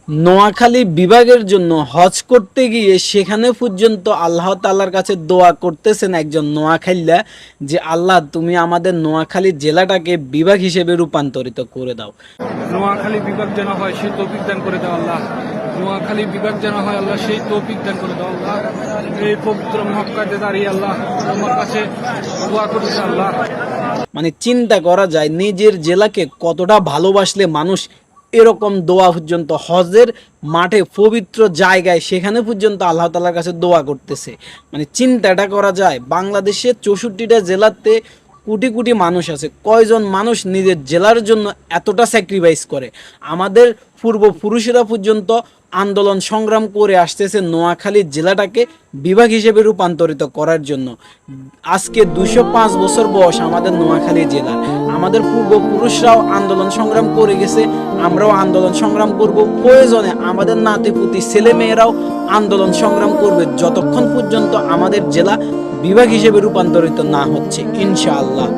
নোয়াখালী বিভাগের জন্য হজ করতে গিয়ে সেখানে পর্যন্ত আল্লাহ তাআলার কাছে দোয়া করতেছেন একজন নোয়াখালীরা যে আল্লাহ তুমি আমাদের নোয়াখালী জেলাটাকে বিভাগ হিসেবে রূপান্তরিত করে দাও। নোয়াখালী বিভাগ যেন হয় সেই তৌফিক দান করে দাও আল্লাহ। নোয়াখালী বিভাগ যেন হয় আল্লাহ সেই তৌফিক দান করে দাও আল্লাহ। এই পবিত্র মক্কাতে দাঁড়িয়ে আল্লাহ তোমার কাছে দোয়া করতেছে আল্লাহ। মানে চিন্তা করা যায় নিজের জেলাকে কতটা ভালোবাসলে মানুষ এরকম দোয়া পর্যন্ত হজের মাঠে পবিত্র জায়গায় সেখানে পর্যন্ত আল্লাহ তাআলার কাছে দোয়া করতেছে। মানে চিন্তাটা করা যায় বাংলাদেশের 64টা জেলাতে কোটি কোটি মানুষ আছে, কয়জন মানুষ নিজের জেলার জন্য এতটা স্যাক্রিফাইস করে। আমাদের পূর্বপুরুষেরা পর্যন্ত আন্দোলন সংগ্রাম করে আসতেছে নোয়াখালী জেলাটাকে বিভাগ হিসেবে রূপান্তরিত করার জন্য। আজকে 205 বছর বয়স আমাদের নোয়াখালী জেলার। আমাদের পূর্বপুরুষরাও আন্দোলন সংগ্রাম করে গেছে, আমরাও আন্দোলন সংগ্রাম করব। প্রয়োজনে আমাদের নাতিপুতি ছেলে মেয়েরাও আন্দোলন সংগ্রাম করবে যতক্ষণ পর্যন্ত আমাদের জেলা বিভাগ হিসেবে রূপান্তরিত না হচ্ছে, ইনশাআল্লাহ।